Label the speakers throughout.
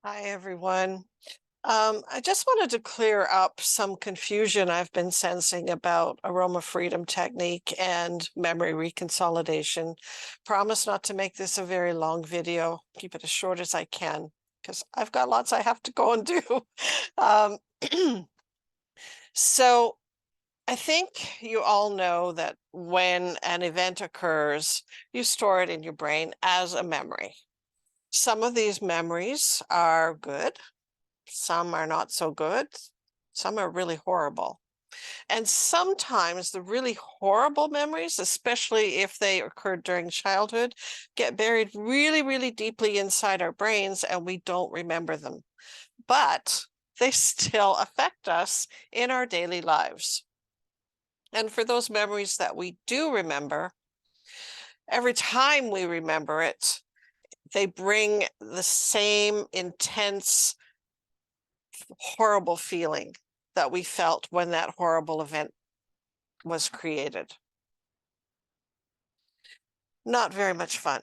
Speaker 1: Hi, everyone. I just wanted to clear up some confusion I've been sensing about Aroma Freedom Technique and memory reconsolidation. Promise not to make this a very long video. Keep it as short as I can because I've got lots I have to go and do. Um, so I think you all know that when an event occurs, you store it in your brain as a memory. Some of these memories are good. Some are not so good. Some are really horrible. And sometimes the really horrible memories, especially if they occurred during childhood, get buried really, really deeply inside our brains and we don't remember them. But they still affect us in our daily lives. And for those memories that we do remember, every time we remember it, they bring the same intense horrible feeling that we felt when that horrible event was created. Not very much fun.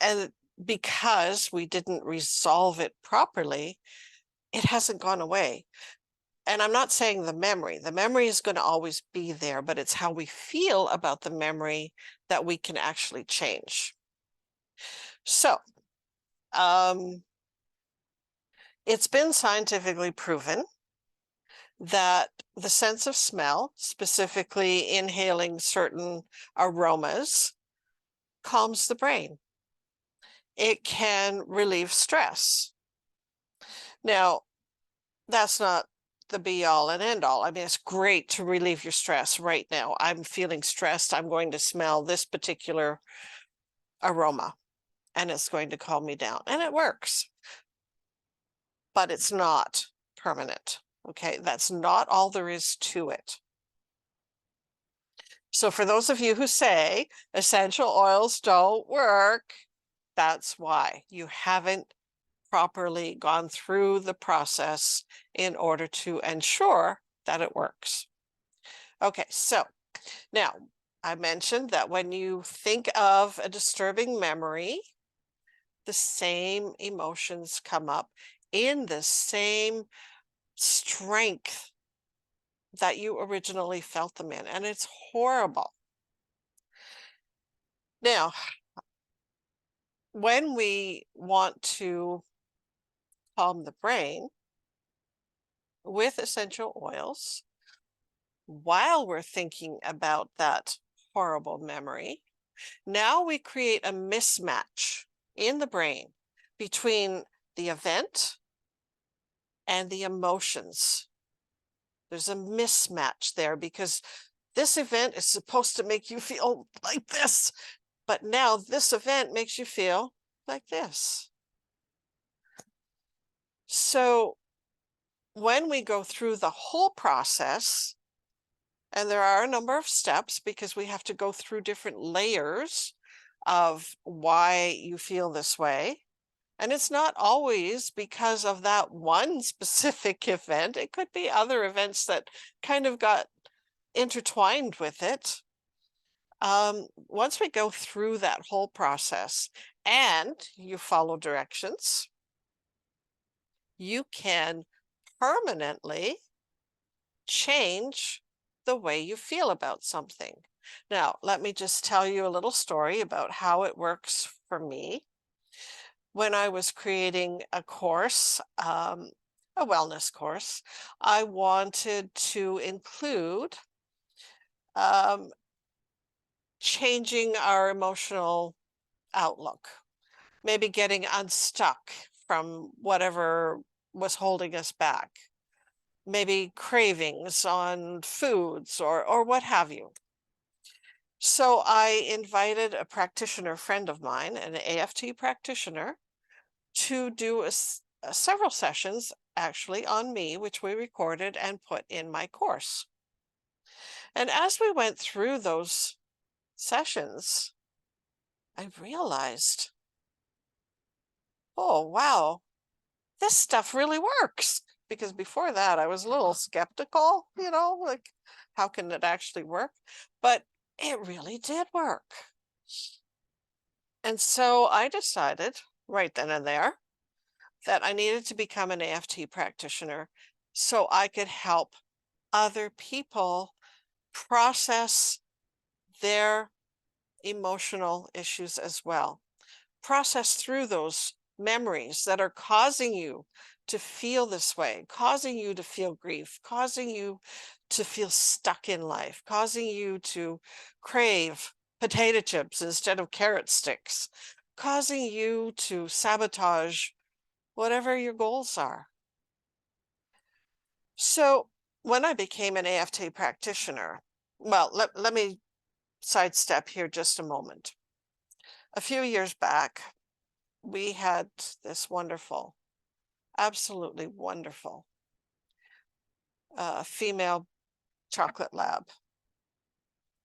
Speaker 1: And because we didn't resolve it properly, it hasn't gone away. And I'm not saying the memory is going to always be there, but it's how we feel about the memory that we can actually change. So, um, it's been scientifically proven that the sense of smell, specifically inhaling certain aromas, calms the brain. It can relieve stress. Now, that's not the be all and end all. I mean, it's great to relieve your stress right now. I'm feeling stressed. I'm going to smell this particular aroma and it's going to calm me down. And it works, but it's not permanent. Okay, that's not all there is to it. So for those of you who say essential oils don't work, that's why you haven't properly gone through the process in order to ensure that it works. Okay, so now I mentioned that when you think of a disturbing memory, the same emotions come up in the same strength that you originally felt them in, and it's horrible. Now, when we want to calm the brain with essential oils, while we're thinking about that horrible memory, now we create a mismatch in the brain between the event and the emotions. There's a mismatch there because this event is supposed to make you feel like this, but now this event makes you feel like this. So when we go through the whole process, and there are a number of steps because we have to go through different layers of why you feel this way. And it's not always because of that one specific event. It could be other events that kind of got intertwined with it. Once we go through that whole process and you follow directions, you can permanently change the way you feel about something. Now, let me just tell you a little story about how it works for me. When I was creating a course, a wellness course, I wanted to include um, changing our emotional outlook, maybe getting unstuck from whatever was holding us back, maybe cravings on foods or what have you. So I invited a practitioner friend of mine, an AFT practitioner, to do several sessions actually on me, which we recorded and put in my course. And as we went through those sessions, I realized, oh, wow, this stuff really works. Because before that, I was a little skeptical, like, how can it actually work? But it really did work. And so I decided right then and there that I needed to become an AFT practitioner so I could help other people process their emotional issues as well. Process through those memories that are causing you to feel this way, causing you to feel grief, causing you to feel stuck in life, causing you to crave potato chips instead of carrot sticks, causing you to sabotage whatever your goals are. So when I became an AFT practitioner, well, let me sidestep here just a moment. A few years back, we had this wonderful, absolutely wonderful female chocolate lab.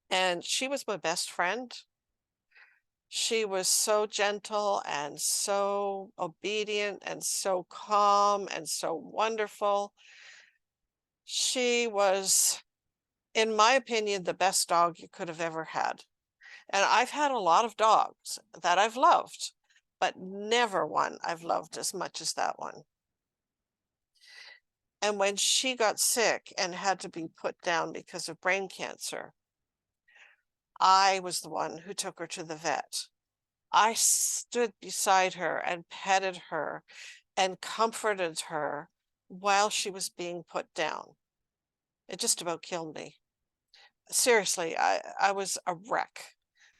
Speaker 1: And she was my best friend. She was so gentle and so obedient and so calm and so wonderful. She was, in my opinion, the best dog you could have ever had. And I've had a lot of dogs that I've loved, but never one I've loved as much as that one. And when she got sick and had to be put down because of brain cancer, I was the one who took her to the vet. I stood beside her and petted her and comforted her while she was being put down. It just about killed me. Seriously, I was a wreck,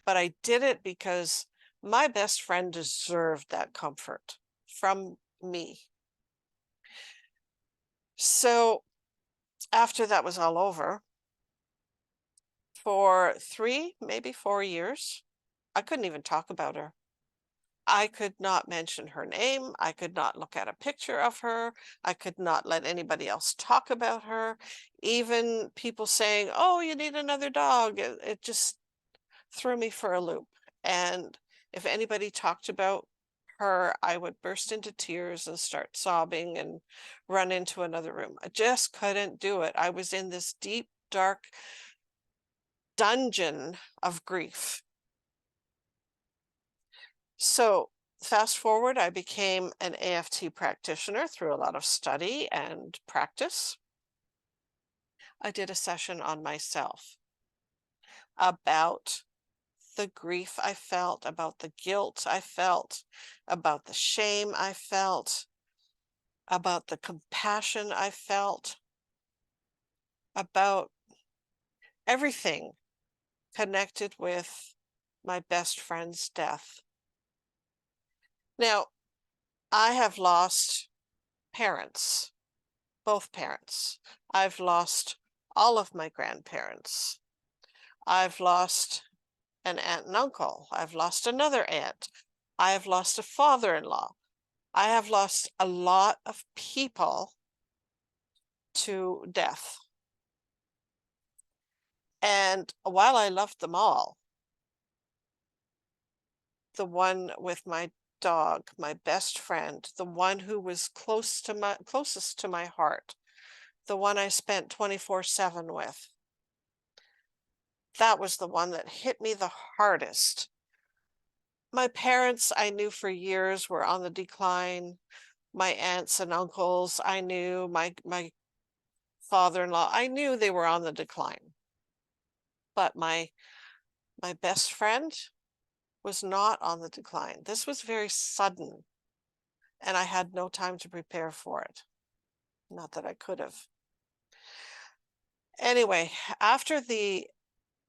Speaker 1: but I did it because my best friend deserved that comfort from me. So after that was all over, for 3, maybe 4 years, I couldn't even talk about her. I could not mention her name. I could not look at a picture of her. I could not let anybody else talk about her. Even people saying, "Oh, you need another dog." It just threw me for a loop. And if anybody talked about her, I would burst into tears and start sobbing and run into another room. I just couldn't do it. I was in this deep, dark dungeon of grief. So fast forward, I became an AFT practitioner through a lot of study and practice. I did a session on myself about the grief I felt, about the guilt I felt, about the shame I felt, about the compassion I felt, about everything connected with my best friend's death. Now, I have lost parents, both parents. I've lost all of my grandparents. I've lost an aunt and uncle. I've lost another aunt. I have lost a father-in-law. I have lost a lot of people to death. And while I loved them all, the one with my dog, my best friend, the one who was closest to my heart, the one I spent 24/7 with, that was the one that hit me the hardest. My parents, I knew for years, were on the decline. My aunts and uncles, I knew. My father-in-law, I knew they were on the decline. But my best friend was not on the decline. This was very sudden, and I had no time to prepare for it. Not that I could have. Anyway, after the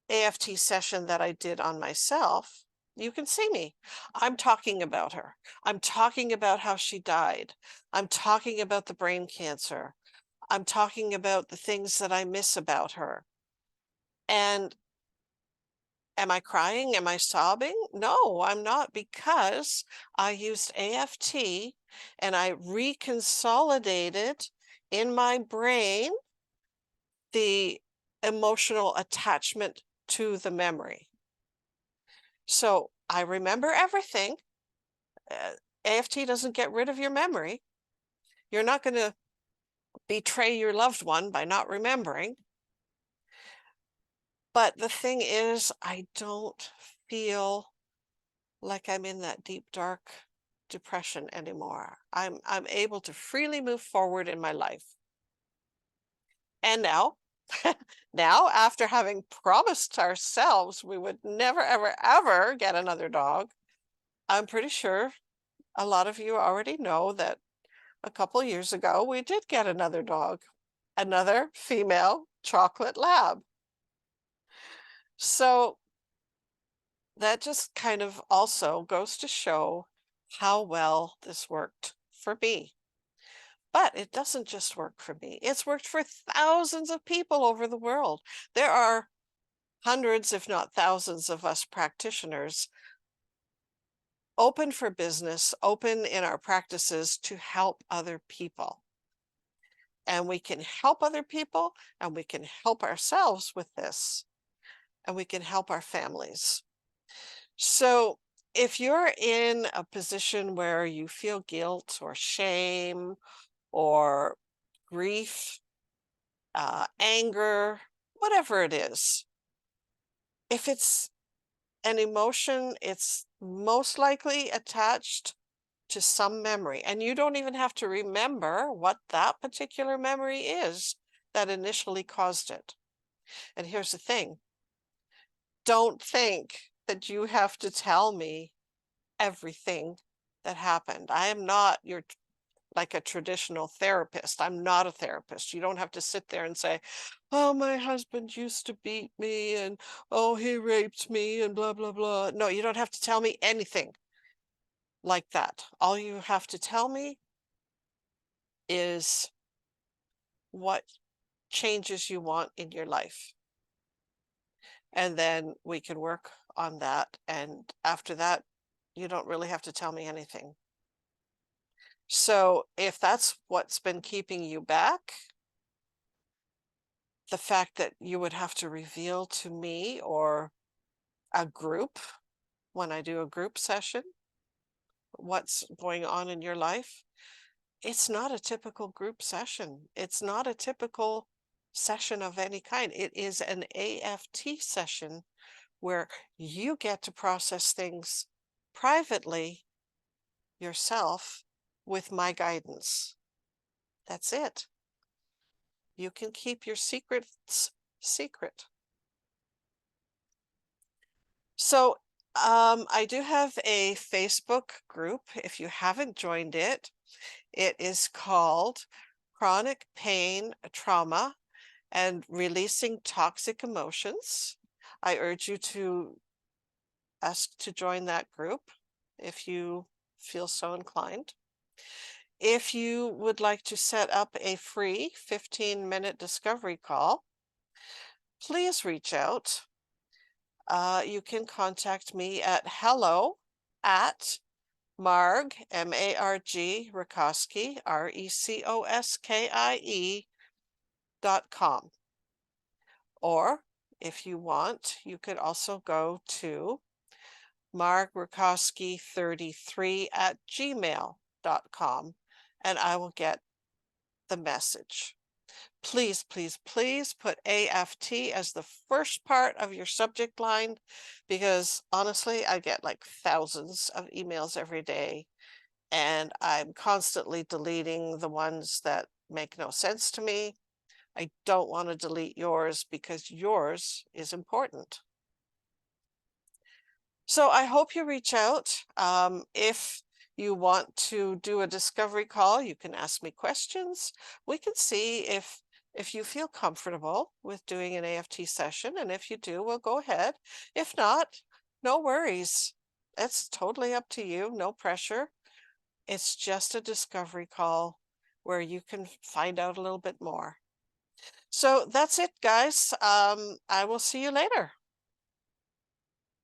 Speaker 1: AFT session that I did on myself, you can see me. I'm talking about her. I'm talking about how she died. I'm talking about the brain cancer. I'm talking about the things that I miss about her. And am I crying? Am I sobbing? No, I'm not, because I used AFT and I reconsolidated in my brain the emotional attachment to the memory. So I remember everything. AFT doesn't get rid of your memory. You're not going to betray your loved one by not remembering. But the thing is, I don't feel like I'm in that deep, dark depression anymore. I'm able to freely move forward in my life. And now, now after having promised ourselves we would never, ever, ever get another dog, I'm pretty sure a lot of you already know that a couple years ago we did get another dog, another female chocolate lab. So that just kind of also goes to show how well this worked for me. But it doesn't just work for me. It's worked for thousands of people over the world. There are hundreds, if not thousands, of us practitioners open for business, open in our practices to help other people. And we can help other people, and we can help ourselves with this, and we can help our families. So if you're in a position where you feel guilt or shame or grief, anger, whatever it is, if it's an emotion, it's most likely attached to some memory. And you don't even have to remember what that particular memory is that initially caused it. And here's the thing. Don't think that you have to tell me everything that happened. I am not your like a traditional therapist. I'm not a therapist. You don't have to sit there and say, oh, my husband used to beat me and oh, he raped me and blah, blah, blah. No, you don't have to tell me anything like that. All you have to tell me is what changes you want in your life. And then we can work on that. And after that, you don't really have to tell me anything. So if that's what's been keeping you back, the fact that you would have to reveal to me or a group, when I do a group session, what's going on in your life, it's not a typical group session. It's not a typical session of any kind. It is an AFT session where you get to process things privately yourself with my guidance. That's it. You can keep your secrets secret. So I do have a Facebook group. If you haven't joined it, it is called Chronic Pain, Trauma, and Releasing Toxic Emotions. I urge you to ask to join that group if you feel so inclined. If you would like to set up a free 15-minute discovery call, please reach out. You can contact me at hello@Marg, M-A-R-G, Rekoski, RECOSKIE.com. Or if you want, you could also go to margrekoski33@gmail.com and I will get the message. Please, please, please put AFT as the first part of your subject line, because honestly, I get like thousands of emails every day, and I'm constantly deleting the ones that make no sense to me. I don't want to delete yours because yours is important. So I hope you reach out. If you want to do a discovery call, you can ask me questions. We can see if you feel comfortable with doing an AFT session, and if you do, we'll go ahead. If not, no worries. It's totally up to you, no pressure. It's just a discovery call where you can find out a little bit more. So that's it, guys. I will see you later.